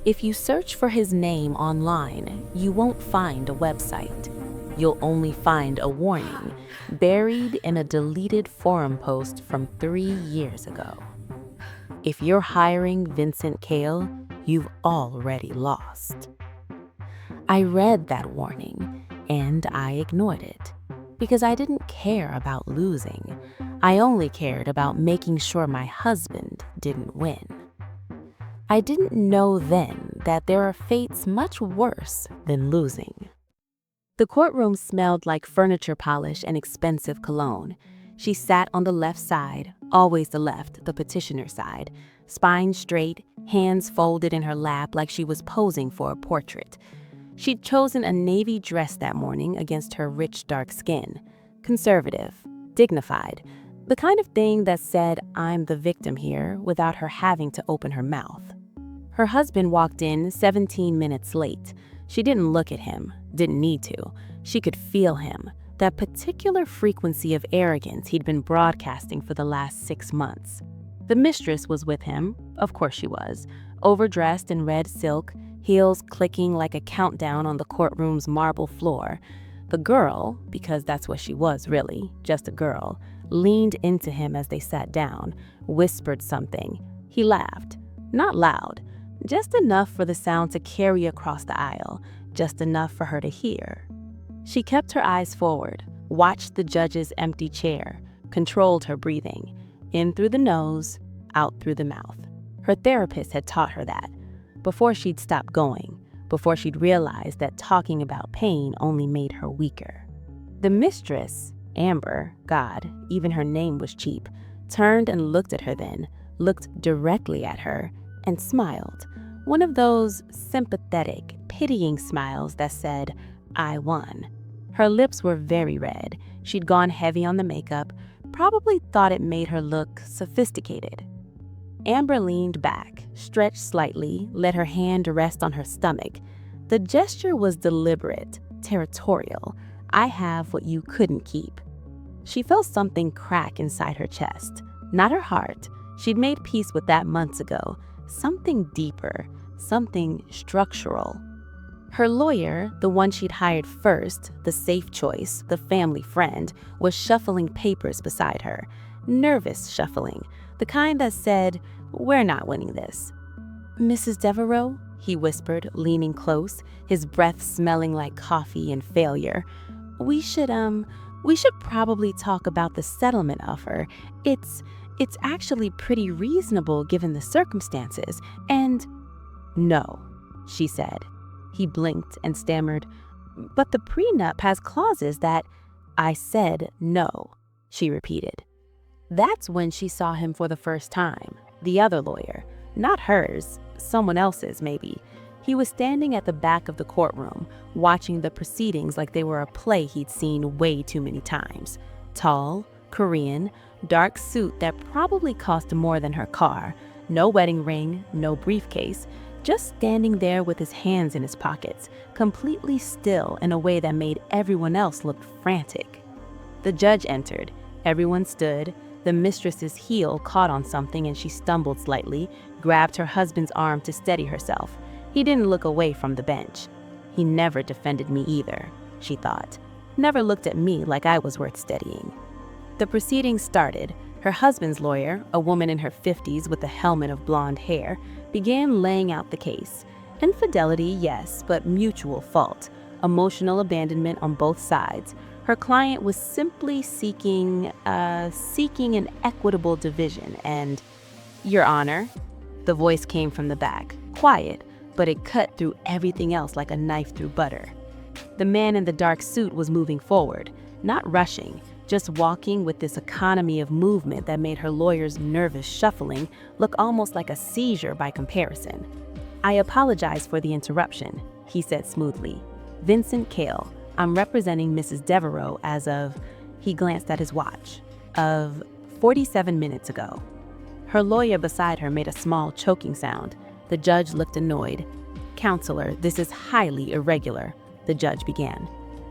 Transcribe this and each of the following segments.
If you search for his name online, you won't find a website. You'll only find a warning buried in a deleted forum post from 3 years ago. If you're hiring Vincent Kael, you've already lost. I read that warning and I ignored it because I didn't care about losing. I only cared about making sure my husband didn't win. I didn't know then that there are fates much worse than losing. The courtroom smelled like furniture polish and expensive cologne. She sat on the left side, always the left, the petitioner's side, spine straight, hands folded in her lap like she was posing for a portrait. She'd chosen a navy dress that morning against her rich, dark skin. Conservative, dignified, the kind of thing that said, "I'm the victim here," without her having to open her mouth. Her husband walked in 17 minutes late. She didn't look at him, didn't need to. She could feel him, that particular frequency of arrogance he'd been broadcasting for the last 6 months. The mistress was with him, of course she was, overdressed in red silk, heels clicking like a countdown on the courtroom's marble floor. The girl, because that's what she was really, just a girl, leaned into him as they sat down, whispered something. He laughed, not loud, just enough for the sound to carry across the aisle, just enough for her to hear. She kept her eyes forward, watched the judge's empty chair, controlled her breathing, in through the nose, out through the mouth. Her therapist had taught her that, before she'd stopped going, before she'd realized that talking about pain only made her weaker. The mistress, Amber, God, even her name was cheap, turned and looked at her then, looked directly at her, and smiled. One of those sympathetic, pitying smiles that said, "I won." Her lips were very red. She'd gone heavy on the makeup, probably thought it made her look sophisticated. Amber leaned back, stretched slightly, let her hand rest on her stomach. The gesture was deliberate, territorial. "I have what you couldn't keep." She felt something crack inside her chest. Not her heart. She'd made peace with that months ago. Something deeper, something structural. Her lawyer, the one she'd hired first, the safe choice, the family friend, was shuffling papers beside her. Nervous shuffling, the kind that said, "We're not winning this." "Mrs. Devereaux," he whispered, leaning close, his breath smelling like coffee and failure. We should probably talk about the settlement offer. It's actually pretty reasonable given the circumstances, and—" "No," she said. He blinked and stammered, "But the prenup has clauses that—" "I said no," she repeated. That's when she saw him for the first time, the other lawyer, not hers, someone else's maybe. He was standing at the back of the courtroom, watching the proceedings like they were a play he'd seen way too many times. Tall, Korean, dark suit that probably cost more than her car, no wedding ring, no briefcase, just standing there with his hands in his pockets, completely still in a way that made everyone else look frantic. The judge entered. Everyone stood. The mistress's heel caught on something and she stumbled slightly, grabbed her husband's arm to steady herself. He didn't look away from the bench. He never defended me either, she thought. Never looked at me like I was worth steadying. The proceedings started. Her husband's lawyer, a woman in her 50s with a helmet of blonde hair, began laying out the case. Infidelity, yes, but mutual fault. Emotional abandonment on both sides. Her client was simply seeking an equitable division and— "Your Honor," the voice came from the back, quiet, but it cut through everything else like a knife through butter. The man in the dark suit was moving forward, not rushing, just walking with this economy of movement that made her lawyer's nervous shuffling look almost like a seizure by comparison. "I apologize for the interruption," he said smoothly. "Vincent Kael. I'm representing Mrs. Devereaux as of—" he glanced at his watch, "of 47 minutes ago." Her lawyer beside her made a small choking sound. The judge looked annoyed. "Counselor, this is highly irregular," the judge began.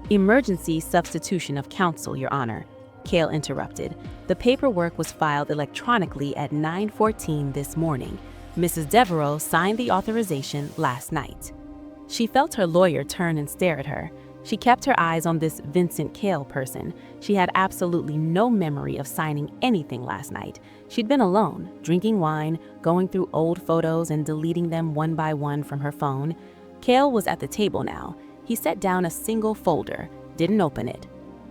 "Emergency substitution of counsel, Your Honor," Kael interrupted. "The paperwork was filed electronically at 9:14 this morning. Mrs. Devereaux signed the authorization last night. She felt her lawyer turn and stare at her. She kept her eyes on this Vincent Kael person. She had absolutely no memory of signing anything last night. She'd been alone, drinking wine, going through old photos and deleting them one by one from her phone. Kael was at the table now. He set down a single folder, didn't open it.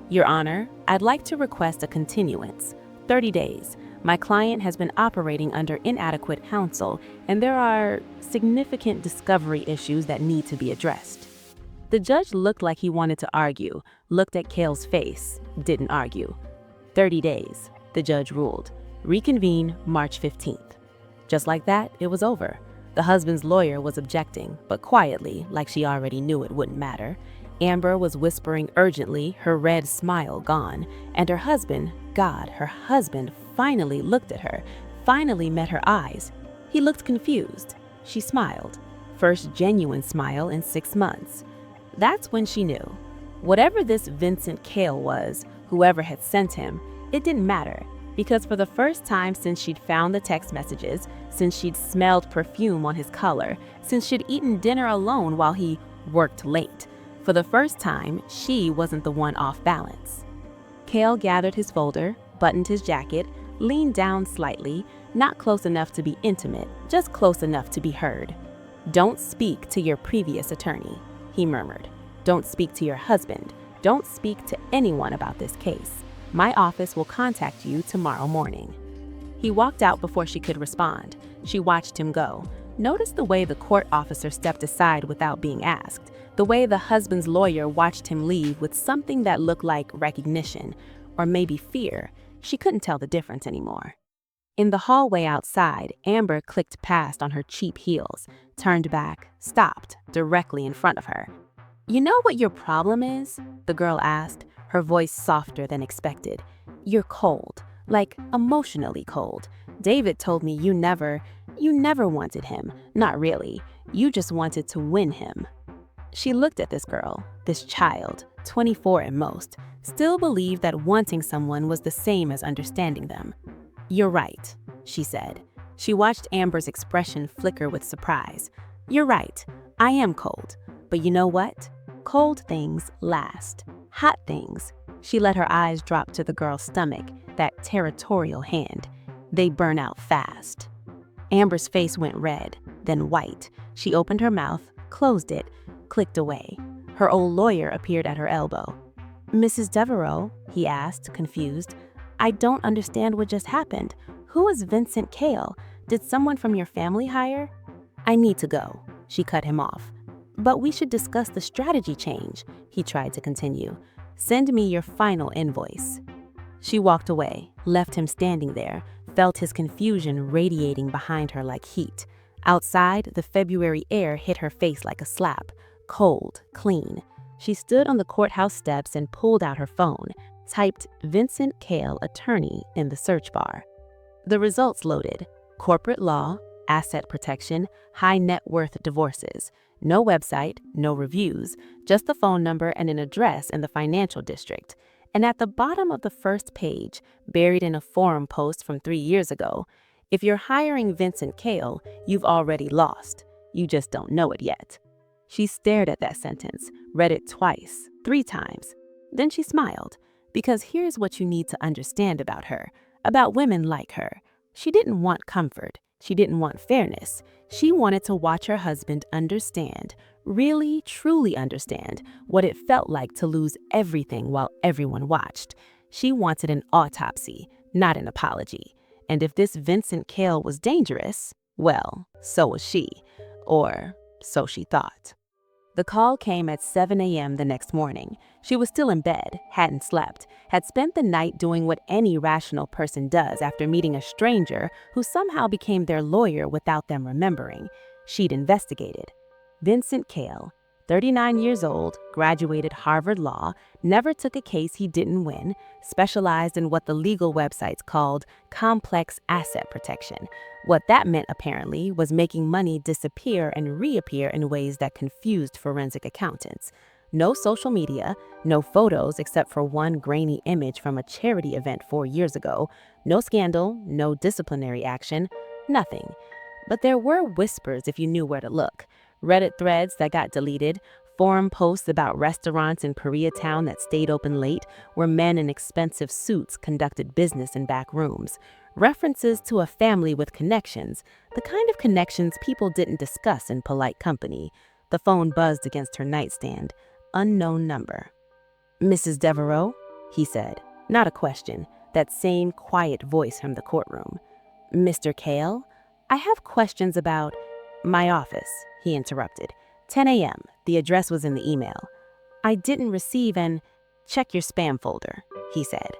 Your Honor, I'd like to request a continuance. 30 days. My client has been operating under inadequate counsel, and there are significant discovery issues that need to be addressed. The judge looked like he wanted to argue, looked at Kael's face, didn't argue. 30 days, the judge ruled. Reconvene March 15th. Just like that, it was over. The husband's lawyer was objecting, but quietly, like she already knew it wouldn't matter. Amber was whispering urgently, her red smile gone, and her husband, God, her husband finally looked at her, finally met her eyes. He looked confused. She smiled. First genuine smile in 6 months. That's when she knew. Whatever this Vincent Kael was, whoever had sent him, it didn't matter, because for the first time since she'd found the text messages, since she'd smelled perfume on his collar, since she'd eaten dinner alone while he worked late, for the first time, she wasn't the one off balance. Kael gathered his folder, buttoned his jacket, leaned down slightly, not close enough to be intimate, just close enough to be heard. Don't speak to your previous attorney, he murmured. Don't speak to your husband. Don't speak to anyone about this case. My office will contact you tomorrow morning. He walked out before she could respond. She watched him go. Noticed the way the court officer stepped aside without being asked, the way the husband's lawyer watched him leave with something that looked like recognition, or maybe fear. She couldn't tell the difference anymore. In the hallway outside, Amber clicked past on her cheap heels, turned back, stopped directly in front of her. You know what your problem is? The girl asked, her voice softer than expected. You're cold, like emotionally cold. David told me you never wanted him. Not really. You just wanted to win him. She looked at this girl, this child, 24 at most, still believed that wanting someone was the same as understanding them. You're right, she said. She watched Amber's expression flicker with surprise. You're right, I am cold. But you know what? Cold things last. Hot things. She let her eyes drop to the girl's stomach, that territorial hand. They burn out fast. Amber's face went red, then white. She opened her mouth, closed it, clicked away. Her old lawyer appeared at her elbow. Mrs. Devereaux, he asked, confused. I don't understand what just happened. Who is Vincent Kael? Did someone from your family hire? I need to go, she cut him off. But we should discuss the strategy change, he tried to continue. Send me your final invoice. She walked away, left him standing there, felt his confusion radiating behind her like heat. Outside, the February air hit her face like a slap. Cold, clean. She stood on the courthouse steps and pulled out her phone, typed Vincent Kael attorney in the search bar. The results loaded. Corporate law, asset protection, high net worth divorces. No website, no reviews, just the phone number and an address in the financial district. And at the bottom of the first page, buried in a forum post from 3 years ago, if you're hiring Vincent Kael, you've already lost. You just don't know it yet. She stared at that sentence, read it twice, 3 times. Then she smiled, because here's what you need to understand about her, about women like her. She didn't want comfort. She didn't want fairness. She wanted to watch her husband understand, really, truly understand, what it felt like to lose everything while everyone watched. She wanted an autopsy, not an apology. And if this Vincent Kael was dangerous, well, so was she. Or so she thought. The call came at 7 a.m. the next morning. She was still in bed, hadn't slept, had spent the night doing what any rational person does after meeting a stranger who somehow became their lawyer without them remembering. She'd investigated. Vincent Kael, 39 years old, graduated Harvard Law, never took a case he didn't win, specialized in what the legal websites called complex asset protection. What that meant, apparently, was making money disappear and reappear in ways that confused forensic accountants. No social media, no photos except for one grainy image from a charity event 4 years ago, no scandal, no disciplinary action, nothing. But there were whispers if you knew where to look. Reddit threads that got deleted, forum posts about restaurants in Koreatown that stayed open late, where men in expensive suits conducted business in back rooms, references to a family with connections, the kind of connections people didn't discuss in polite company. The phone buzzed against her nightstand. Unknown number. "Mrs. Devereaux?" he said. Not a question, that same quiet voice from the courtroom. "Mr. Kael? I have questions about—" "My office," he interrupted. 10 a.m. The address was in the email. "I didn't receive an—" "Check your spam folder," he said.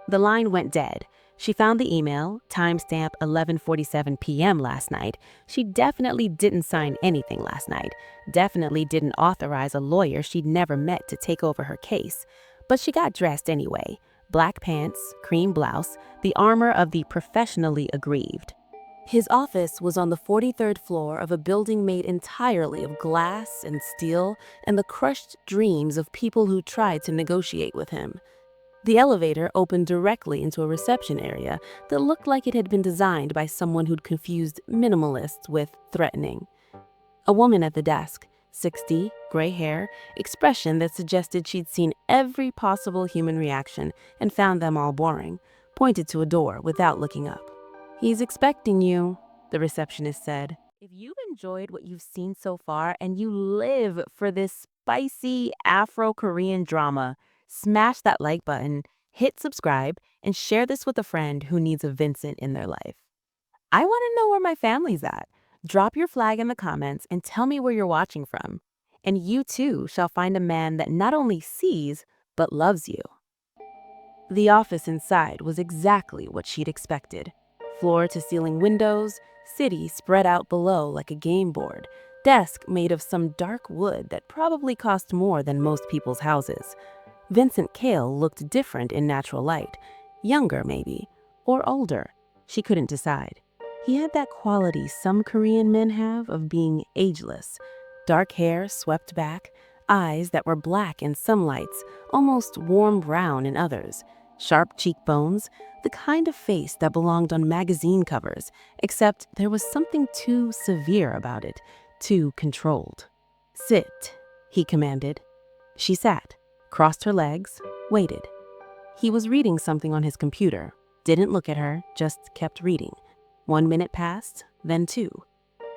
The line went dead. She found the email, timestamp 11:47 p.m. last night. She definitely didn't sign anything last night. Definitely didn't authorize a lawyer she'd never met to take over her case. But she got dressed anyway. Black pants, cream blouse, the armor of the professionally aggrieved. His office was on the 43rd floor of a building made entirely of glass and steel and the crushed dreams of people who tried to negotiate with him. The elevator opened directly into a reception area that looked like it had been designed by someone who'd confused minimalist with threatening. A woman at the desk, 60, gray hair, expression that suggested she'd seen every possible human reaction and found them all boring, pointed to a door without looking up. "He's expecting you," the receptionist said. If you've enjoyed what you've seen so far and you live for this spicy Afro Korean drama, smash that like button, hit subscribe, and share this with a friend who needs a Vincent in their life. I want to know where my family's at. Drop your flag in the comments and tell me where you're watching from. And you too shall find a man that not only sees, but loves you. The office inside was exactly what she'd expected. Floor-to-ceiling windows, city spread out below like a game board, desk made of some dark wood that probably cost more than most people's houses. Vincent Kael looked different in natural light. Younger, maybe, or older. She couldn't decide. He had that quality some Korean men have of being ageless. Dark hair swept back, eyes that were black in some lights, almost warm brown in others, sharp cheekbones, the kind of face that belonged on magazine covers, except there was something too severe about it, too controlled. "Sit," he commanded. She sat, crossed her legs, waited. He was reading something on his computer, didn't look at her, just kept reading. 1 minute passed, then 2.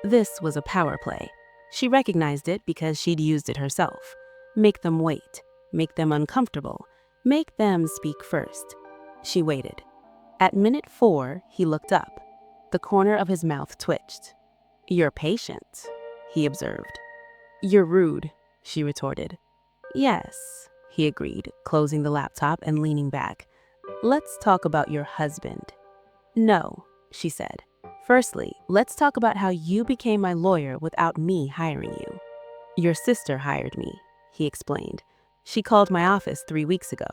This was a power play. She recognized it because she'd used it herself. Make them wait, make them uncomfortable, make them speak first. She waited. At minute 4, he looked up. The corner of his mouth twitched. "You're patient," he observed. "You're rude," she retorted. "Yes," he agreed, closing the laptop and leaning back. "Let's talk about your husband." "No," she said. "Firstly, let's talk about how you became my lawyer without me hiring you." "Your sister hired me," he explained. "She called my office 3 weeks ago,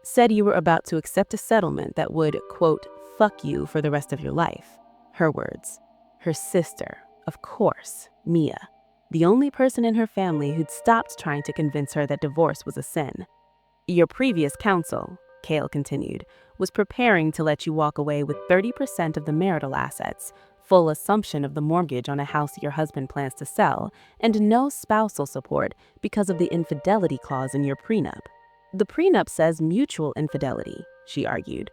said you were about to accept a settlement that would, quote, fuck you for the rest of your life." Her words. Her sister, of course, Mia. The only person in her family who'd stopped trying to convince her that divorce was a sin. "Your previous counsel," Kael continued, "was preparing to let you walk away with 30% of the marital assets, full assumption of the mortgage on a house your husband plans to sell, and no spousal support because of the infidelity clause in your prenup. The prenup says mutual infidelity," she argued,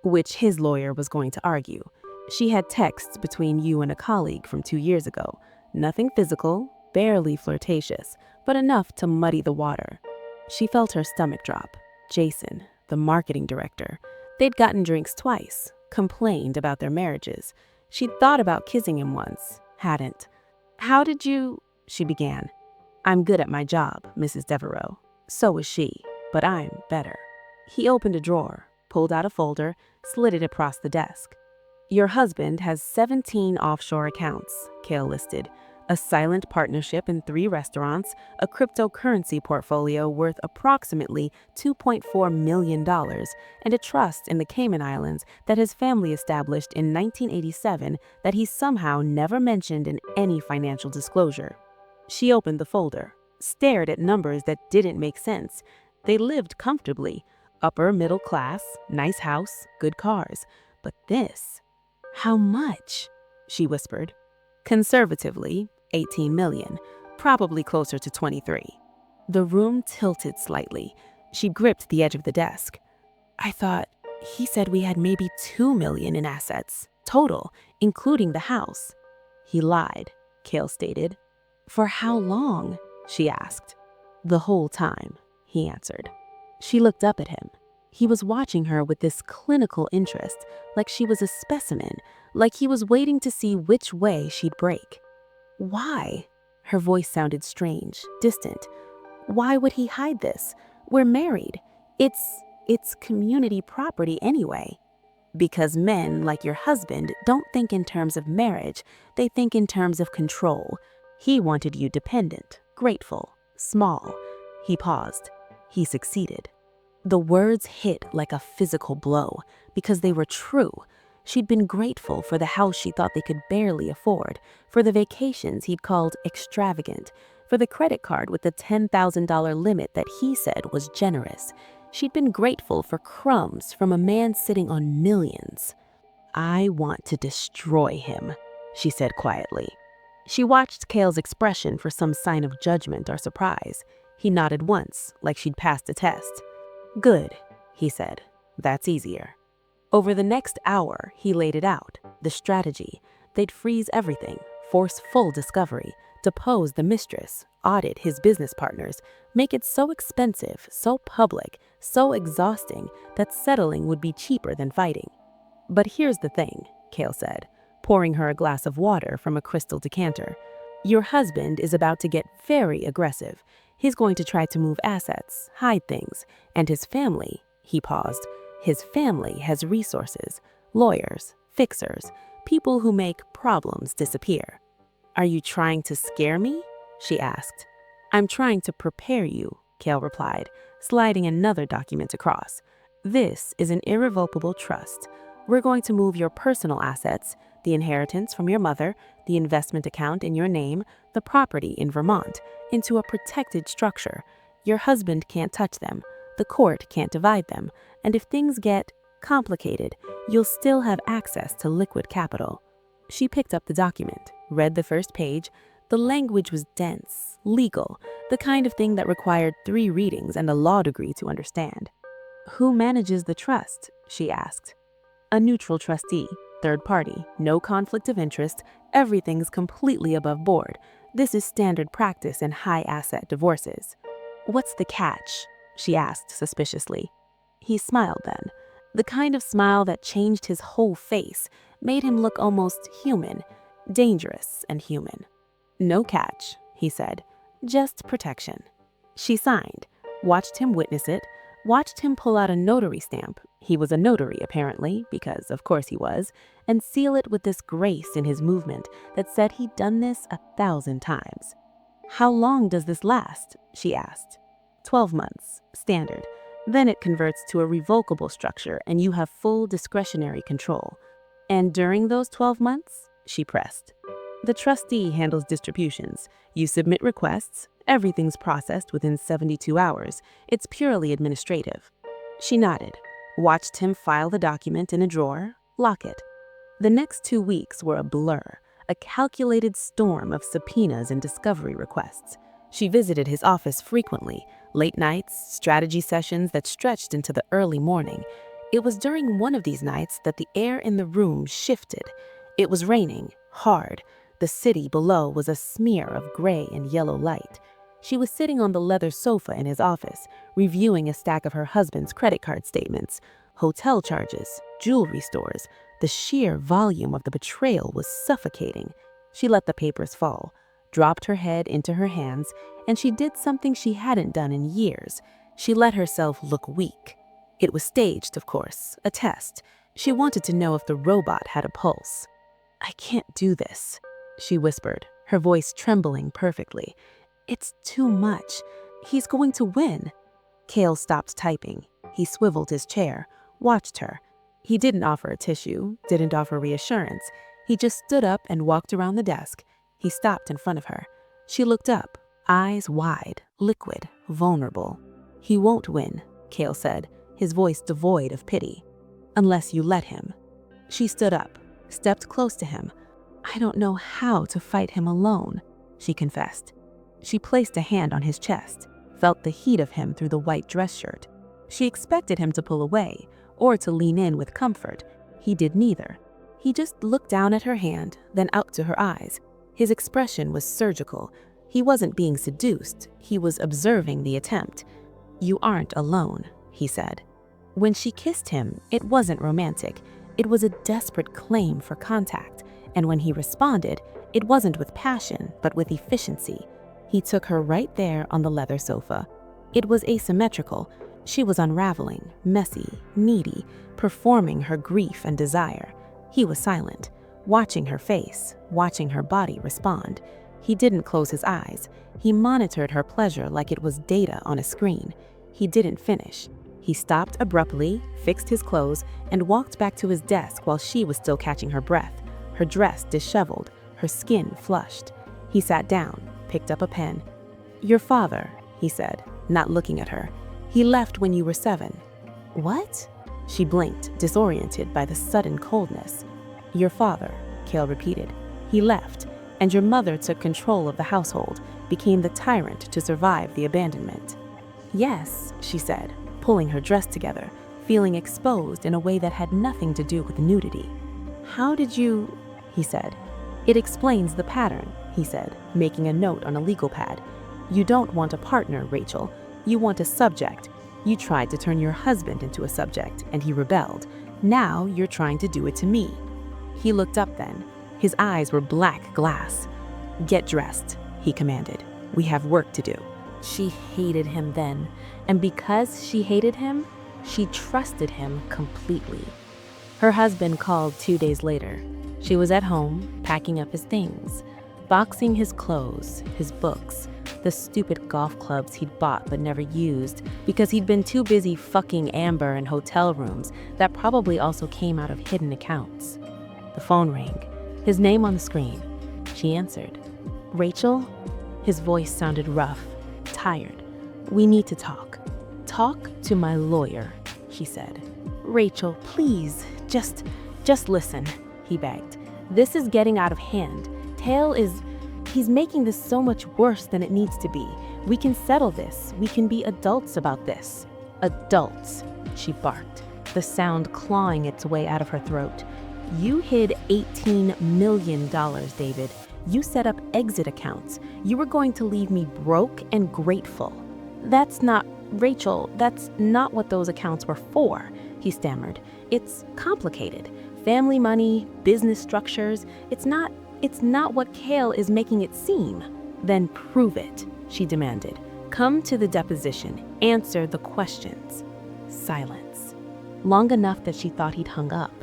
which his lawyer was going to argue. "She had texts between you and a colleague from 2 years ago. Nothing physical, barely flirtatious, but enough to muddy the water." She felt her stomach drop. Jason, the marketing director. They'd gotten drinks twice, complained about their marriages. She'd thought about kissing him once, hadn't. "How did you—" she began. "I'm good at my job, Mrs. Devereaux. So is she, but I'm better." He opened a drawer, pulled out a folder, slid it across the desk. "Your husband has 17 offshore accounts," Kael listed. "A silent partnership in 3 restaurants, a cryptocurrency portfolio worth approximately $2.4 million, and a trust in the Cayman Islands that his family established in 1987 that he somehow never mentioned in any financial disclosure." She opened the folder, stared at numbers that didn't make sense. They lived comfortably. Upper middle class, nice house, good cars. But this... "How much?" she whispered. Conservatively, 18 million, probably closer to 23. The room tilted slightly. She gripped the edge of the desk. I thought he said we had maybe 2 million in assets, total, including the house. He lied, Kael stated. For how long? She asked. The whole time, he answered. She looked up at him. He was watching her with this clinical interest, like she was a specimen, like he was waiting to see which way she'd break. Why? Her voice sounded strange, distant. Why would he hide this? We're married. It's community property anyway. Because men, like your husband, don't think in terms of marriage, they think in terms of control. He wanted you dependent, grateful, small. He paused. He succeeded. The words hit like a physical blow because they were true. She'd been grateful for the house she thought they could barely afford, for the vacations he'd called extravagant, for the credit card with the $10,000 limit that he said was generous. She'd been grateful for crumbs from a man sitting on millions. I want to destroy him, she said quietly. She watched Kael's expression for some sign of judgment or surprise. He nodded once, like she'd passed a test. Good, he said. That's easier. Over the next hour, he laid it out, the strategy. They'd freeze everything, force full discovery, depose the mistress, audit his business partners, make it so expensive, so public, so exhausting that settling would be cheaper than fighting. But here's the thing, Kael said, pouring her a glass of water from a crystal decanter. Your husband is about to get very aggressive. He's going to try to move assets, hide things, and his family, he paused, his family has resources, lawyers, fixers, people who make problems disappear. Are you trying to scare me? She asked. I'm trying to prepare you, Kael replied, sliding another document across. This is an irrevocable trust. We're going to move your personal assets, the inheritance from your mother, the investment account in your name, the property in Vermont, into a protected structure. Your husband can't touch them, the court can't divide them, and if things get complicated, you'll still have access to liquid capital. She picked up the document, read the first page. The language was dense, legal, the kind of thing that required 3 readings and a law degree to understand. Who manages the trust? She asked. A neutral trustee, third party, no conflict of interest, everything's completely above board. This is standard practice in high-asset divorces. What's the catch? She asked suspiciously. He smiled then, the kind of smile that changed his whole face, made him look almost human, dangerous and human. No catch, he said, just protection. She signed, watched him witness it, watched him pull out a notary stamp, he was a notary apparently, because of course he was, and seal it with this grace in his movement that said he'd done this 1,000 times. How long does this last? She asked. 12 months, standard. Then it converts to a revocable structure and you have full discretionary control. And during those 12 months, she pressed. The trustee handles distributions. You submit requests, everything's processed within 72 hours. It's purely administrative. She nodded, watched him file the document in a drawer, lock it. The next 2 weeks were a blur, a calculated storm of subpoenas and discovery requests. She visited his office frequently, late nights, strategy sessions that stretched into the early morning. It was during one of these nights that the air in the room shifted. It was raining, hard. The city below was a smear of gray and yellow light. She was sitting on the leather sofa in his office, reviewing a stack of her husband's credit card statements, hotel charges, jewelry stores. The sheer volume of the betrayal was suffocating. She let the papers fall, dropped her head into her hands, and she did something she hadn't done in years. She let herself look weak. It was staged, of course, a test. She wanted to know if the robot had a pulse. I can't do this, she whispered, her voice trembling perfectly. It's too much. He's going to win. Kael stopped typing. He swiveled his chair, watched her. He didn't offer a tissue, didn't offer reassurance. He just stood up and walked around the desk. He stopped in front of her. She looked up, eyes wide, liquid, vulnerable. He won't win, Kael said, his voice devoid of pity. Unless you let him. She stood up, stepped close to him. I don't know how to fight him alone, she confessed. She placed a hand on his chest, felt the heat of him through the white dress shirt. She expected him to pull away or to lean in with comfort. He did neither. He just looked down at her hand, then up to her eyes. His expression was surgical. He wasn't being seduced, he was observing the attempt. "You aren't alone," he said. When she kissed him, it wasn't romantic. It was a desperate claim for contact, and when he responded, it wasn't with passion, but with efficiency. He took her right there on the leather sofa. It was asymmetrical. She was unraveling, messy, needy, performing her grief and desire. He was silent, watching her face, watching her body respond. He didn't close his eyes. He monitored her pleasure like it was data on a screen. He didn't finish. He stopped abruptly, fixed his clothes, and walked back to his desk while she was still catching her breath, her dress disheveled, her skin flushed. He sat down, picked up a pen. "Your father," he said, not looking at her. "He left when you were 7. "What?" She blinked, disoriented by the sudden coldness. "Your father," Kael repeated. "He left, and your mother took control of the household, became the tyrant to survive the abandonment." "Yes," she said, pulling her dress together, feeling exposed in a way that had nothing to do with nudity. "How did you?" he said. "It explains the pattern," he said, making a note on a legal pad. "You don't want a partner, Rachel. You want a subject. You tried to turn your husband into a subject, and he rebelled. Now you're trying to do it to me." He looked up then. His eyes were black glass. "Get dressed," he commanded. "We have work to do." She hated him then, and because she hated him, she trusted him completely. Her husband called 2 days later. She was at home, packing up his things, boxing his clothes, his books, the stupid golf clubs he'd bought but never used because he'd been too busy fucking Amber in hotel rooms that probably also came out of hidden accounts. The phone rang, his name on the screen. She answered. "Rachel?" His voice sounded rough, tired. "We need to talk." "Talk to my lawyer," she said. "Rachel, please, just listen," he begged. "This is getting out of hand. He's making this so much worse than it needs to be. We can settle this. We can be adults about this." "Adults," she barked, the sound clawing its way out of her throat. "You hid $18 million, David. You set up exit accounts. You were going to leave me broke and grateful." Rachel, that's not what those accounts were for," he stammered. "It's complicated. Family money, business structures. It's not what Kael is making it seem." "Then prove it," she demanded. "Come to the deposition. Answer the questions." Silence. Long enough that she thought he'd hung up.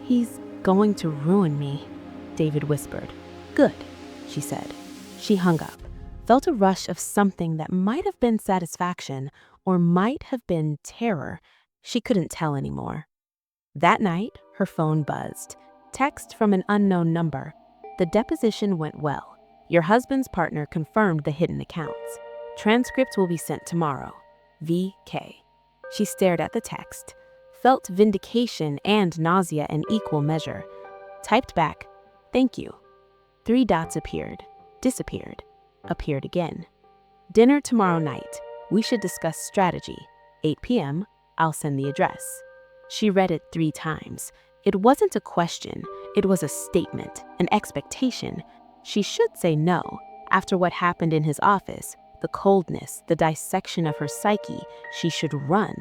"He's going to ruin me," David whispered. "Good," she said. She hung up, felt a rush of something that might have been satisfaction or might have been terror. She couldn't tell anymore. That night, her phone buzzed. Text from an unknown number. "The deposition went well. Your husband's partner confirmed the hidden accounts. Transcripts will be sent tomorrow. VK." She stared at the text, felt vindication and nausea in equal measure. Typed back, "Thank you." 3 dots appeared, disappeared, appeared again. "Dinner tomorrow night. We should discuss strategy. 8 p.m. I'll send the address." She read it 3 times. It wasn't a question. It was a statement, an expectation. She should say no. After what happened in his office, the coldness, the dissection of her psyche, she should run.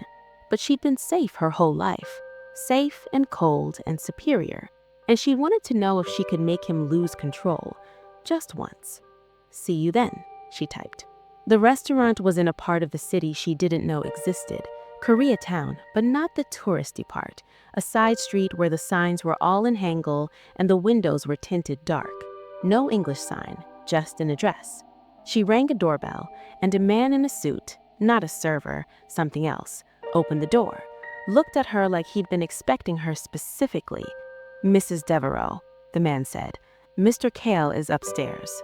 But she'd been safe her whole life. Safe and cold and superior. And she wanted to know if she could make him lose control. Just once. "See you then," she typed. The restaurant was in a part of the city she didn't know existed. Koreatown, but not the touristy part. A side street where the signs were all in Hangul and the windows were tinted dark. No English sign, just an address. She rang a doorbell, and a man in a suit, not a server, something else, opened the door, looked at her like he'd been expecting her specifically. "Mrs. Devereaux," the man said. "Mr. Kael is upstairs."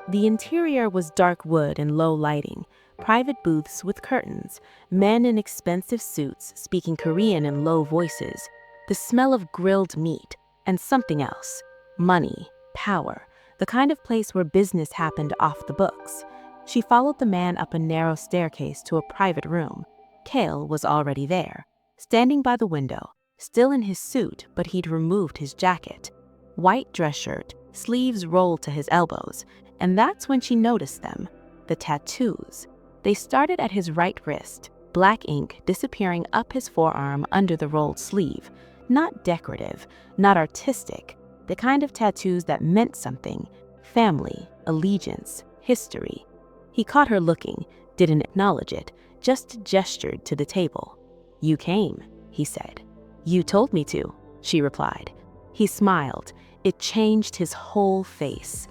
The interior was dark wood and low lighting, private booths with curtains, men in expensive suits speaking Korean in low voices, the smell of grilled meat, and something else, money, power, the kind of place where business happened off the books. She followed the man up a narrow staircase to a private room. Kael was already there, standing by the window, still in his suit, but he'd removed his jacket. White dress shirt, sleeves rolled to his elbows, and that's when she noticed them. The tattoos. They started at his right wrist, black ink disappearing up his forearm under the rolled sleeve. Not decorative, not artistic, the kind of tattoos that meant something: family, allegiance, history. He caught her looking, didn't acknowledge it, just gestured to the table. "You came," he said. "You told me to," she replied. He smiled. It changed his whole face.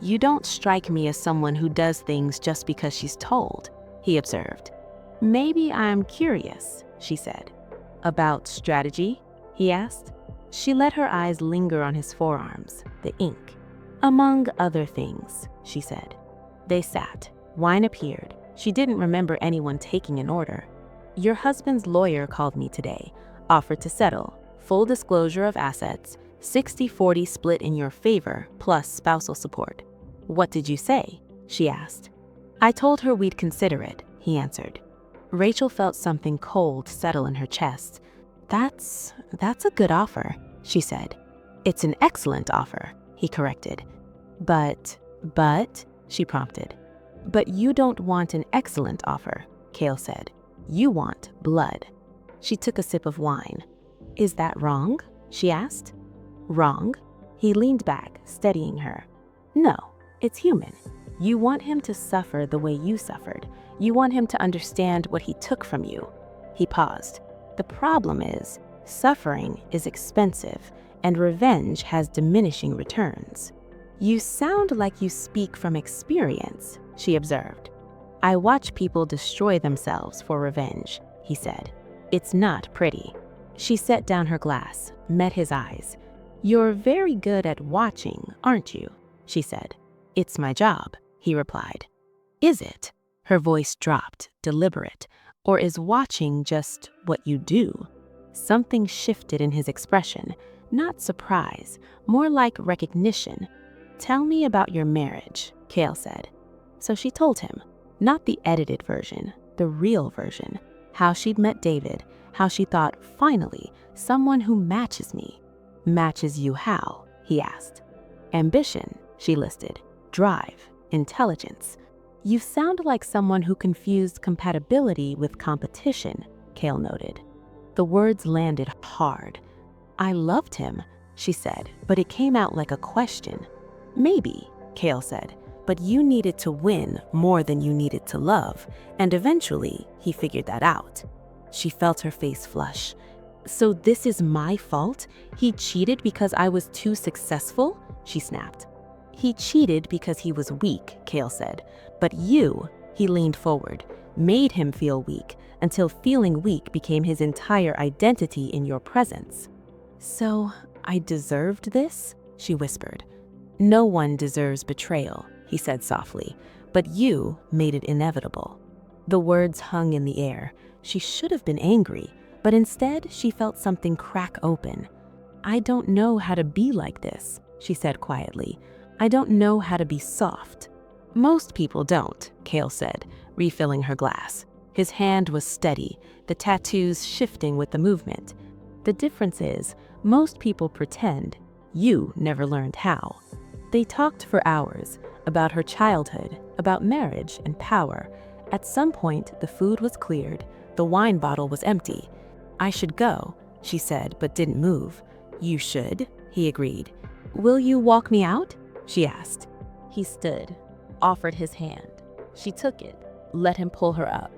"You don't strike me as someone who does things just because she's told," he observed. "Maybe I'm curious," she said. "About strategy?" he asked. She let her eyes linger on his forearms, the ink. "Among other things," she said. They sat. Wine appeared. She didn't remember anyone taking an order. "Your husband's lawyer called me today, offered to settle, full disclosure of assets, 60-40 split in your favor, plus spousal support." "What did you say?" she asked. "I told her we'd consider it," he answered. Rachel felt something cold settle in her chest. That's a good offer," she said. "It's an excellent offer," he corrected. But, she prompted. "But you don't want an excellent offer," Kael said. "You want blood." She took a sip of wine. "Is that wrong?" she asked. "Wrong?" He leaned back, steadying her. "No, it's human. You want him to suffer the way you suffered. You want him to understand what he took from you." He paused. "The problem is, suffering is expensive, and revenge has diminishing returns." "You sound like you speak from experience," she observed. "I watch people destroy themselves for revenge," he said. "It's not pretty." She set down her glass, met his eyes. "You're very good at watching, aren't you?" she said. "It's my job," he replied. "Is it?" Her voice dropped, deliberate. "Or is watching just what you do?" Something shifted in his expression, not surprise, more like recognition. "Tell me about your marriage," Kael said. So she told him, not the edited version, the real version, how she'd met David, how she thought, finally, someone who matches me. "Matches you how?" he asked. "Ambition," she listed, "drive, intelligence." "You sound like someone who confused compatibility with competition," Kael noted. The words landed hard. "I loved him," she said, but it came out like a question. "Maybe," Kael said, "but you needed to win more than you needed to love, and eventually he figured that out." She felt her face flush. "So this is my fault? He cheated because I was too successful?" she snapped. "He cheated because he was weak," Kael said. "But you," he leaned forward, "made him feel weak until feeling weak became his entire identity in your presence." "So I deserved this?" she whispered. "No one deserves betrayal," he said softly, "but you made it inevitable." The words hung in the air. She should have been angry, but instead she felt something crack open. "I don't know how to be like this," she said quietly. "I don't know how to be soft." "Most people don't," Kael said, refilling her glass. His hand was steady, the tattoos shifting with the movement. "The difference is, most people pretend. You never learned how." They talked for hours, about her childhood, about marriage and power. At some point, the food was cleared, the wine bottle was empty. "I should go," she said, but didn't move. "You should," he agreed. "Will you walk me out?" she asked. He stood, offered his hand. She took it, let him pull her up.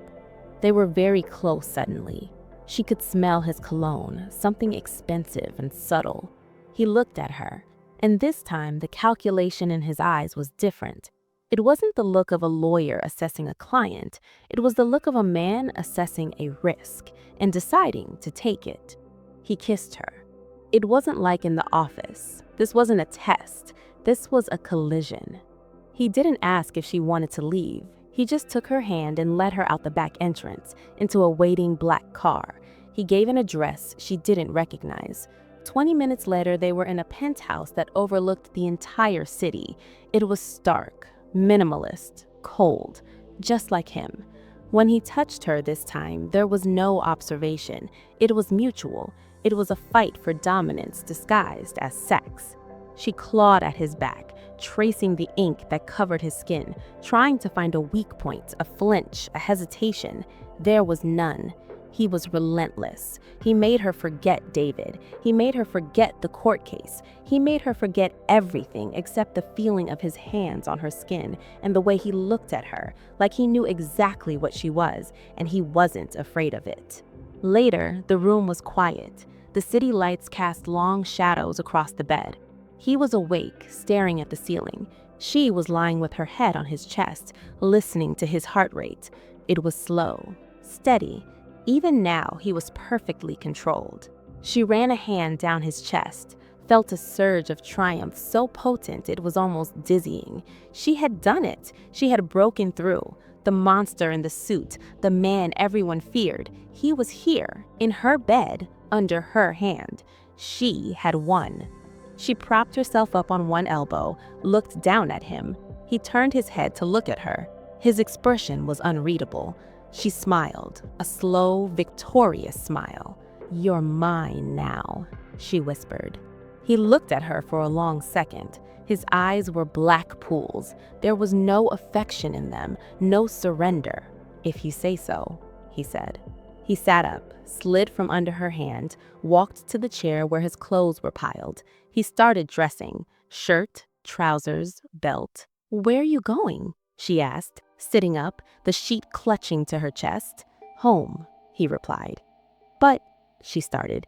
They were very close suddenly. She could smell his cologne, something expensive and subtle. He looked at her, and this time the calculation in his eyes was different. It wasn't the look of a lawyer assessing a client. It was the look of a man assessing a risk and deciding to take it. He kissed her. It wasn't like in the office. This wasn't a test. This was a collision. He didn't ask if she wanted to leave. He just took her hand and led her out the back entrance into a waiting black car. He gave an address she didn't recognize. 20 minutes later, they were in a penthouse that overlooked the entire city. It was stark, minimalist, cold, just like him. When he touched her this time, there was no observation. It was mutual. It was a fight for dominance disguised as sex. She clawed at his back, tracing the ink that covered his skin, trying to find a weak point, a flinch, a hesitation. There was none. He was relentless. He made her forget David. He made her forget the court case. He made her forget everything except the feeling of his hands on her skin and the way he looked at her, like he knew exactly what she was, and he wasn't afraid of it. Later, the room was quiet. The city lights cast long shadows across the bed. He was awake, staring at the ceiling. She was lying with her head on his chest, listening to his heart rate. It was slow, steady. Even now, he was perfectly controlled. She ran a hand down his chest, felt a surge of triumph so potent it was almost dizzying. She had done it. She had broken through. The monster in the suit, the man everyone feared, he was here, in her bed, under her hand. She had won. She propped herself up on one elbow, looked down at him. He turned his head to look at her. His expression was unreadable. She smiled, a slow, victorious smile. "You're mine now," she whispered. He looked at her for a long second. His eyes were black pools. There was no affection in them, no surrender. "If you say so," he said. He sat up, slid from under her hand, walked to the chair where his clothes were piled. He started dressing, shirt, trousers, belt. "Where are you going?" she asked, sitting up, the sheet clutching to her chest. "Home," he replied. "But," she started,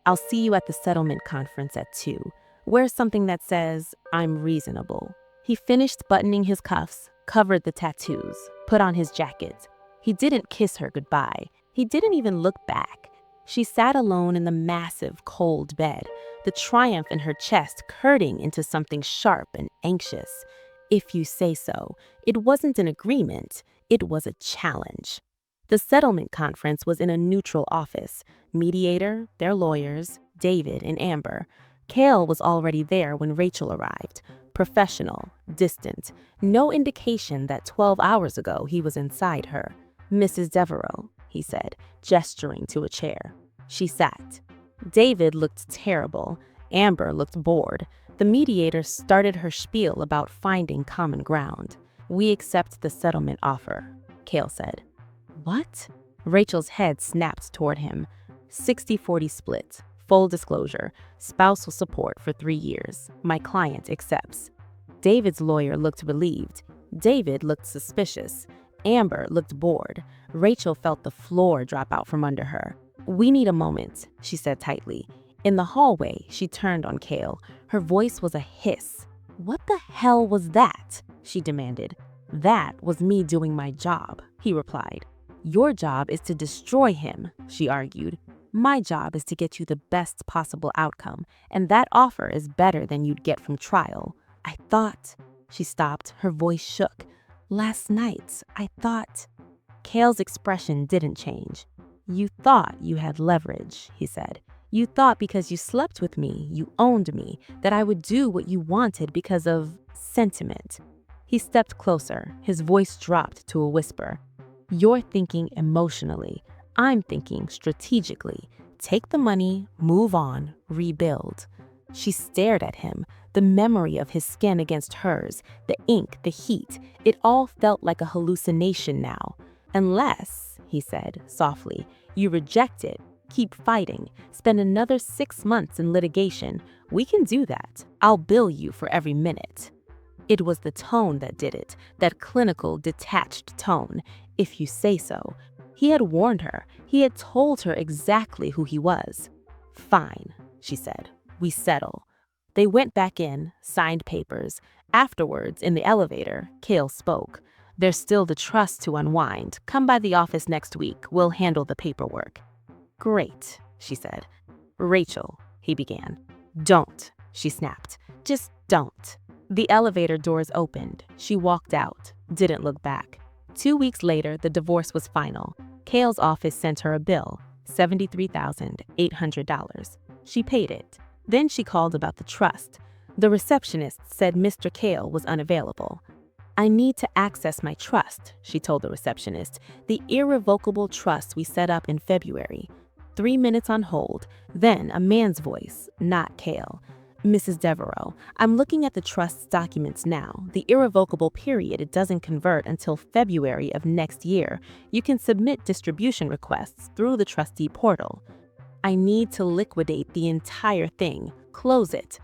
"I'll see you at the settlement conference at 2. Wear something that says, 'I'm reasonable.'" He finished buttoning his cuffs, covered the tattoos, put on his jacket. He didn't kiss her goodbye. He didn't even look back. She sat alone in the massive, cold bed, the triumph in her chest curdling into something sharp and anxious. "If you say so." It wasn't an agreement, it was a challenge. The settlement conference was in a neutral office. Mediator, their lawyers, David and Amber. Kael was already there when Rachel arrived. Professional, distant, no indication that 12 hours ago he was inside her. "Mrs. Devereaux," he said, gesturing to a chair. She sat. David looked terrible. Amber looked bored. The mediator started her spiel about finding common ground. "We accept the settlement offer," Kael said. "What?" Rachel's head snapped toward him. 60-40 split. Full disclosure. Spousal support for 3 years. My client accepts. David's lawyer looked relieved. David looked suspicious. Amber looked bored. Rachel felt the floor drop out from under her. "We need a moment," she said tightly. In the hallway, she turned on Kael. Her voice was a hiss. "What the hell was that?" she demanded. "That was me doing my job," he replied. "Your job is to destroy him," she argued. "My job is to get you the best possible outcome, and that offer is better than you'd get from trial. I thought," she stopped, her voice shook. "Last night, I thought." Kael's expression didn't change. "You thought you had leverage," he said. "You thought because you slept with me, you owned me, that I would do what you wanted because of sentiment." He stepped closer, his voice dropped to a whisper. "You're thinking emotionally. I'm thinking strategically. Take the money, move on, rebuild." She stared at him, the memory of his skin against hers, the ink, the heat. It all felt like a hallucination now. "Unless," he said softly, "you reject it, keep fighting, spend another 6 months in litigation. We can do that. I'll bill you for every minute." It was the tone that did it, that clinical, detached tone. "If you say so." He had warned her. He had told her exactly who he was. "Fine," she said. "We settle." They went back in, signed papers. Afterwards, in the elevator, Kael spoke. "There's still the trust to unwind. Come by the office next week. We'll handle the paperwork." "Great," she said. "Rachel," he began. "Don't," she snapped. "Just don't." The elevator doors opened. She walked out, didn't look back. 2 weeks later, the divorce was final. Kael's office sent her a bill, $73,800. She paid it. Then she called about the trust. The receptionist said Mr. Kael was unavailable. "I need to access my trust," she told the receptionist, "the irrevocable trust we set up in February." 3 minutes on hold, then a man's voice, not Kael. "Mrs. Devereaux, I'm looking at the trust's documents now. The irrevocable period, it doesn't convert until February of next year. You can submit distribution requests through the trustee portal." "I need to liquidate the entire thing. Close it."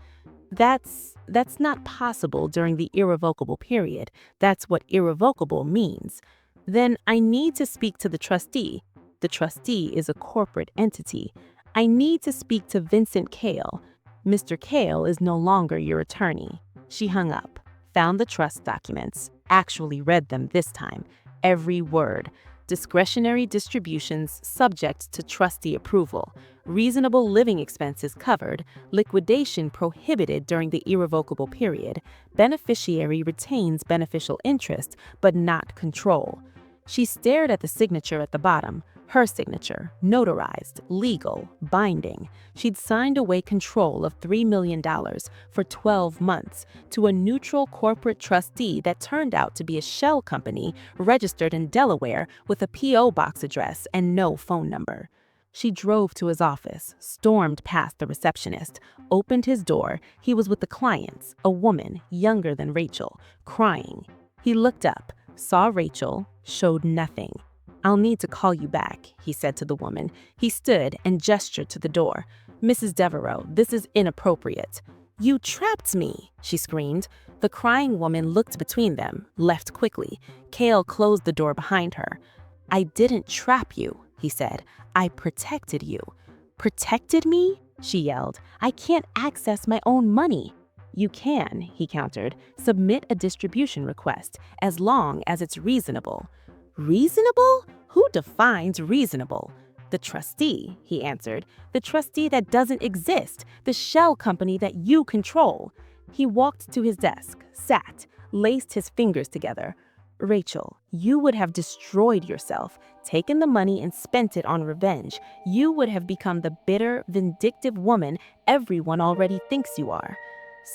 That's not possible during the irrevocable period. That's what irrevocable means." "Then I need to speak to the trustee." "The trustee is a corporate entity." "I need to speak to Vincent Kael." "Mr. Kael is no longer your attorney." She hung up, found the trust documents, actually read them this time, every word. Discretionary distributions subject to trustee approval. Reasonable living expenses covered. Liquidation prohibited during the irrevocable period. Beneficiary retains beneficial interest, but not control. She stared at the signature at the bottom. Her signature, notarized, legal, binding. She'd signed away control of $3 million for 12 months to a neutral corporate trustee that turned out to be a shell company registered in Delaware with a P.O. box address and no phone number. She drove to his office, stormed past the receptionist, opened his door. He was with the clients, a woman younger than Rachel, crying. He looked up, saw Rachel, showed nothing. "I'll need to call you back," he said to the woman. He stood and gestured to the door. "Mrs. Devereaux, this is inappropriate." "You trapped me," she screamed. The crying woman looked between them, left quickly. Kael closed the door behind her. "I didn't trap you," he said. "I protected you." "Protected me?" she yelled. "I can't access my own money." "You can," he countered. "Submit a distribution request, as long as it's reasonable." "Reasonable? Who defines reasonable?" "The trustee," he answered. "The trustee that doesn't exist, the shell company that you control." He walked to his desk, sat, laced his fingers together. "Rachel, you would have destroyed yourself, taken the money and spent it on revenge. You would have become the bitter, vindictive woman everyone already thinks you are."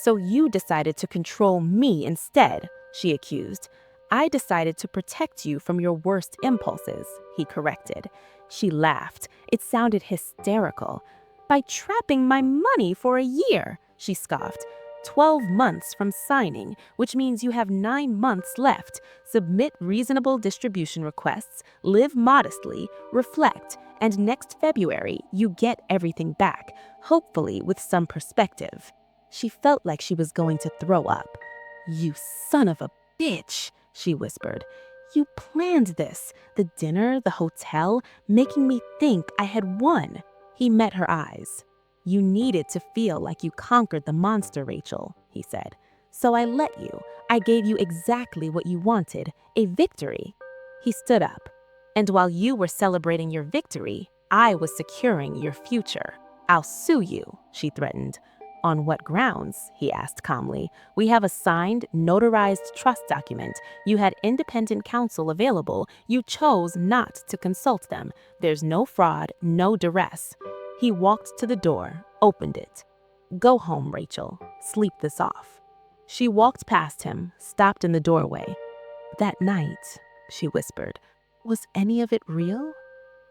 "So you decided to control me instead," she accused. "I decided to protect you from your worst impulses," he corrected. She laughed. It sounded hysterical. "By trapping my money for a year," she scoffed. 12 months from signing, which means you have 9 months left. Submit reasonable distribution requests, live modestly, reflect, and next February you get everything back, hopefully with some perspective. She felt like she was going to throw up. "You son of a bitch," she whispered. "You planned this, the dinner, the hotel, making me think I had won." He met her eyes. "You needed to feel like you conquered the monster, Rachel," he said. "So I let you. I gave you exactly what you wanted, a victory." He stood up. "And while you were celebrating your victory, I was securing your future. I'll sue you," she threatened. "On what grounds?" he asked calmly. "We have a signed, notarized trust document. You had independent counsel available. You chose not to consult them. There's no fraud, no duress." He walked to the door, opened it. "Go home, Rachel. Sleep this off." She walked past him, stopped in the doorway. "That night," she whispered, "was any of it real?"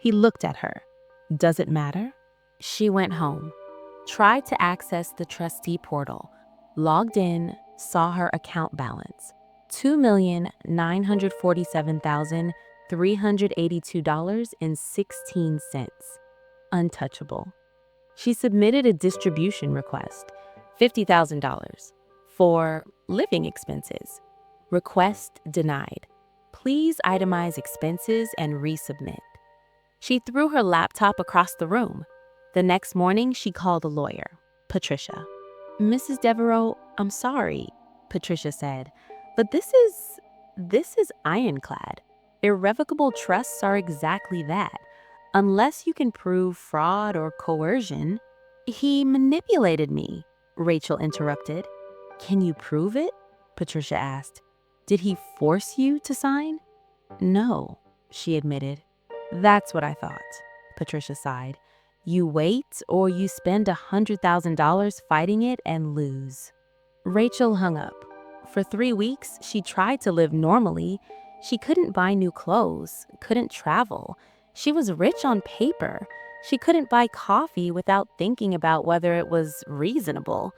He looked at her. "Does it matter?" She went home. Tried to access the trustee portal, logged in, saw her account balance, $2,947,382.16. Untouchable. She submitted a distribution request, $50,000, for living expenses. Request denied. Please itemize expenses and resubmit. She threw her laptop across the room. The next morning, she called a lawyer, Patricia. "Mrs. Devereaux, I'm sorry," Patricia said, "but this is ironclad. Irrevocable trusts are exactly that. Unless you can prove fraud or coercion." "He manipulated me," Rachel interrupted. "Can you prove it?" Patricia asked. "Did he force you to sign?" "No," she admitted. "That's what I thought." Patricia sighed. You wait or you spend $100,000 fighting it and lose. Rachel hung up. For 3 weeks, she tried to live normally. She couldn't buy new clothes, couldn't travel. She was rich on paper. She couldn't buy coffee without thinking about whether it was reasonable.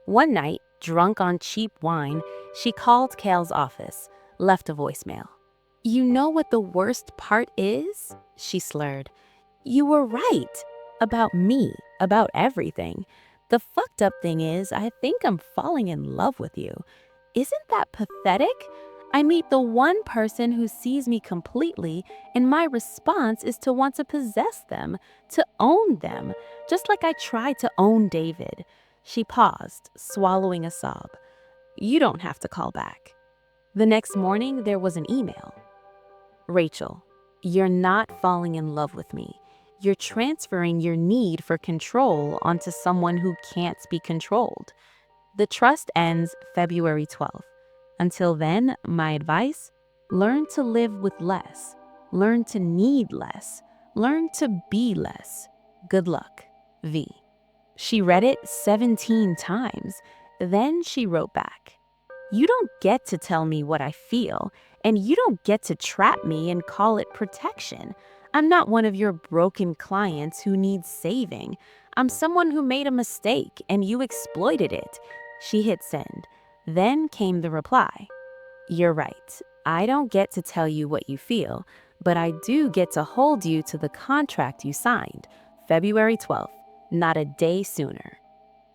One night, drunk on cheap wine, she called Kael's office, left a voicemail. You know what the worst part is? She slurred. You were right. About me, about everything. The fucked up thing is, I think I'm falling in love with you. Isn't that pathetic? I meet the one person who sees me completely, and my response is to want to possess them, to own them, just like I tried to own David. She paused, swallowing a sob. You don't have to call back. The next morning, there was an email. Rachel, you're not falling in love with me. You're transferring your need for control onto someone who can't be controlled. The trust ends February 12th. Until then, my advice, learn to live with less. Learn to need less. Learn to be less. Good luck, V. She read it 17 times. Then she wrote back. You don't get to tell me what I feel, and you don't get to trap me and call it protection. I'm not one of your broken clients who needs saving. I'm someone who made a mistake, and you exploited it. She hit send. Then came the reply. You're right. I don't get to tell you what you feel, but I do get to hold you to the contract you signed, February 12th, not a day sooner.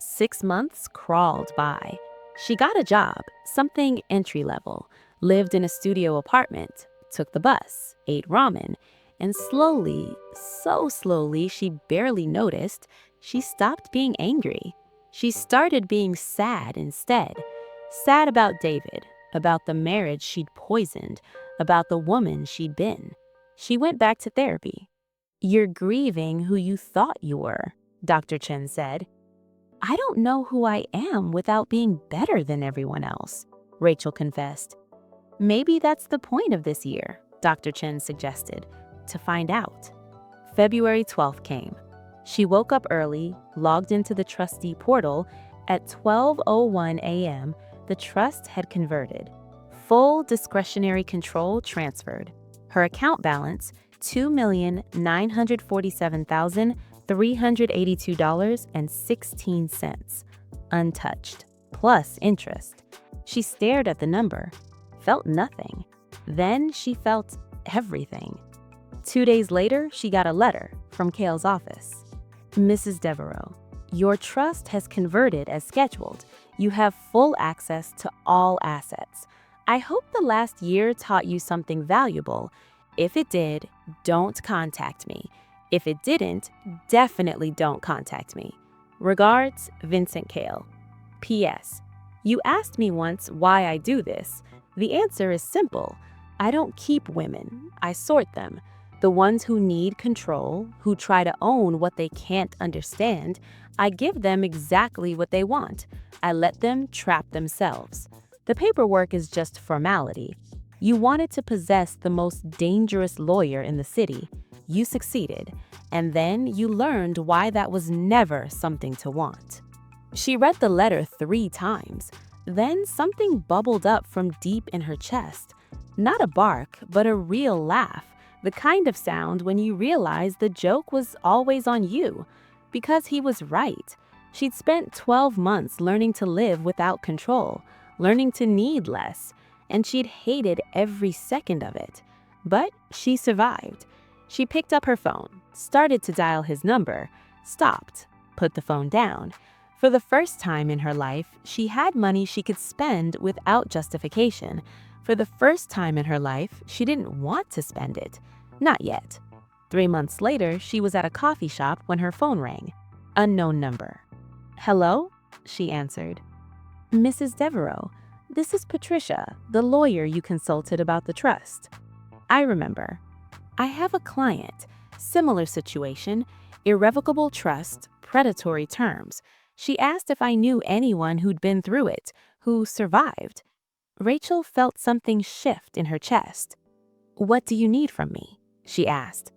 6 months crawled by. She got a job, something entry level, lived in a studio apartment, took the bus, ate ramen, and slowly, so slowly she barely noticed, she stopped being angry. She started being sad instead. Sad about David, about the marriage she'd poisoned, about the woman she'd been. She went back to therapy. You're grieving who you thought you were, Dr. Chen said. I don't know who I am without being better than everyone else, Rachel confessed. Maybe that's the point of this year, Dr. Chen suggested, to find out. February 12th came. She woke up early, logged into the trustee portal. At 12:01 a.m., the trust had converted. Full discretionary control transferred. Her account balance, $2,947,382.16, untouched, plus interest. She stared at the number, felt nothing. Then she felt everything. 2 days later, she got a letter from Kael's office. Mrs. Devereaux, your trust has converted as scheduled. You have full access to all assets. I hope the last year taught you something valuable. If it did, don't contact me. If it didn't, definitely don't contact me. Regards, Vincent Kael. P.S. You asked me once why I do this. The answer is simple. I don't keep women. I sort them. The ones who need control, who try to own what they can't understand, I give them exactly what they want. I let them trap themselves. The paperwork is just formality. You wanted to possess the most dangerous lawyer in the city. You succeeded, and then you learned why that was never something to want. She read the letter 3 times. Then something bubbled up from deep in her chest. Not a bark, but a real laugh. The kind of sound when you realize the joke was always on you. Because he was right. She'd spent 12 months learning to live without control, learning to need less, and she'd hated every second of it. But she survived. She picked up her phone, started to dial his number, stopped, put the phone down. For the first time in her life, she had money she could spend without justification. For the first time in her life, she didn't want to spend it. Not yet. 3 months later, she was at a coffee shop when her phone rang. Unknown number. Hello? She answered. Mrs. Devereaux, this is Patricia, the lawyer you consulted about the trust. I remember. I have a client. Similar situation. Irrevocable trust, predatory terms. She asked if I knew anyone who'd been through it, who survived. Rachel felt something shift in her chest. What do you need from me? She asked.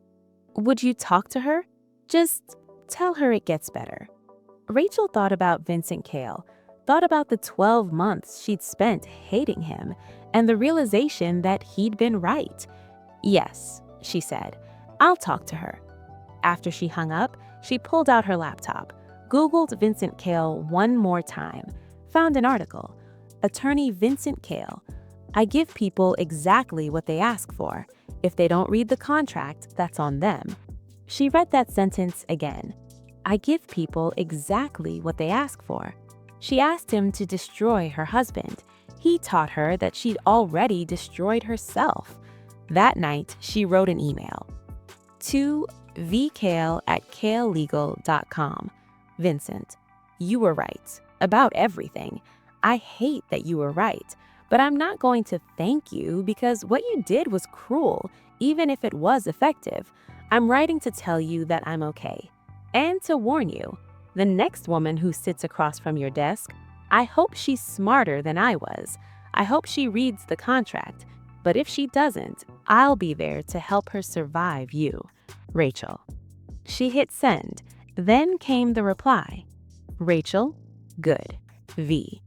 Would you talk to her? Just tell her it gets better. Rachel thought about Vincent Kael, thought about the 12 months she'd spent hating him, and the realization that he'd been right. Yes, she said, I'll talk to her. After she hung up, she pulled out her laptop, Googled Vincent Kael one more time, found an article. Attorney Vincent Kael. I give people exactly what they ask for. If they don't read the contract, that's on them. She read that sentence again. I give people exactly what they ask for. She asked him to destroy her husband. He taught her that she'd already destroyed herself. That night, she wrote an email to vkael@kaellegal.com. Vincent, you were right about everything. I hate that you were right, but I'm not going to thank you because what you did was cruel, even if it was effective. I'm writing to tell you that I'm okay. And to warn you, the next woman who sits across from your desk, I hope she's smarter than I was. I hope she reads the contract. But if she doesn't, I'll be there to help her survive you. Rachel. She hit send. Then came the reply. Rachel, good. V.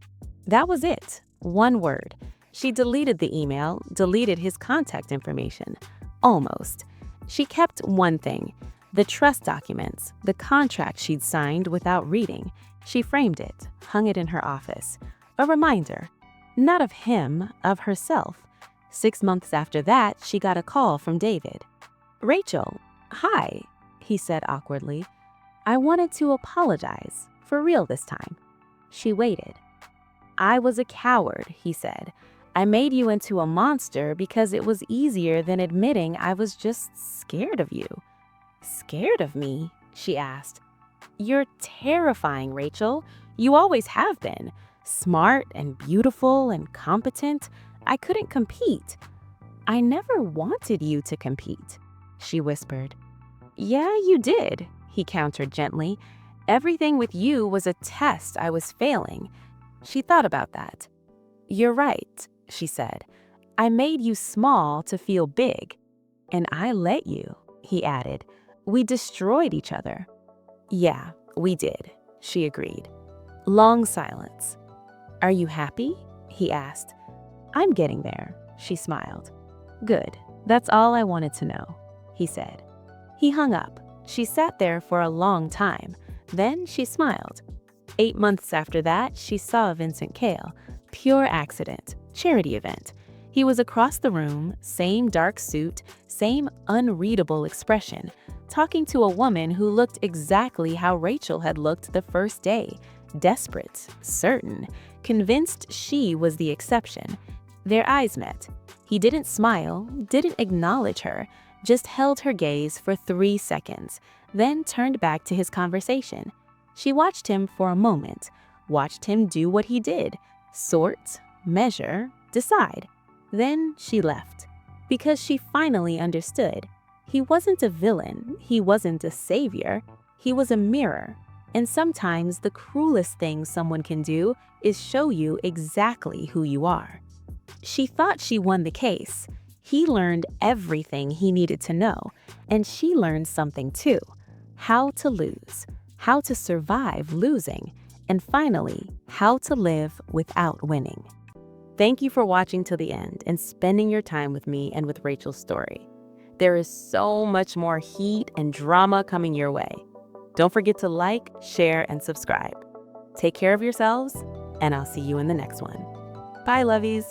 That was it. One word. She deleted the email, deleted his contact information. Almost. She kept one thing. The trust documents, the contract she'd signed without reading. She framed it, hung it in her office. A reminder. Not of him, of herself. 6 months after that, she got a call from David. Rachel, hi, he said awkwardly. I wanted to apologize, for real this time. She waited. I was a coward, he said. I made you into a monster because it was easier than admitting I was just scared of you. Scared of me? She asked. You're terrifying, Rachel. You always have been. Smart and beautiful and competent. I couldn't compete. I never wanted you to compete, she whispered. Yeah, you did, he countered gently. Everything with you was a test I was failing. She thought about that. You're right, she said. I made you small to feel big. And I let you, he added. We destroyed each other. Yeah, we did, she agreed. Long silence. Are you happy? He asked. I'm getting there, she smiled. Good, that's all I wanted to know, he said. He hung up. She sat there for a long time. Then she smiled. 8 months after that, she saw Vincent Kael. Pure accident, charity event. He was across the room, same dark suit, same unreadable expression, talking to a woman who looked exactly how Rachel had looked the first day. Desperate, certain, convinced she was the exception. Their eyes met. He didn't smile, didn't acknowledge her, just held her gaze for 3 seconds, then turned back to his conversation. She watched him for a moment, watched him do what he did, sort, measure, decide. Then she left, because she finally understood. He wasn't a villain, he wasn't a savior, he was a mirror. And sometimes the cruelest thing someone can do is show you exactly who you are. She thought she won the case. He learned everything he needed to know, and she learned something too. How to lose, how to survive losing, and finally, how to live without winning. Thank you for watching till the end and spending your time with me and with Rachel's story. There is so much more heat and drama coming your way. Don't forget to like, share, and subscribe. Take care of yourselves, and I'll see you in the next one. Bye, lovies.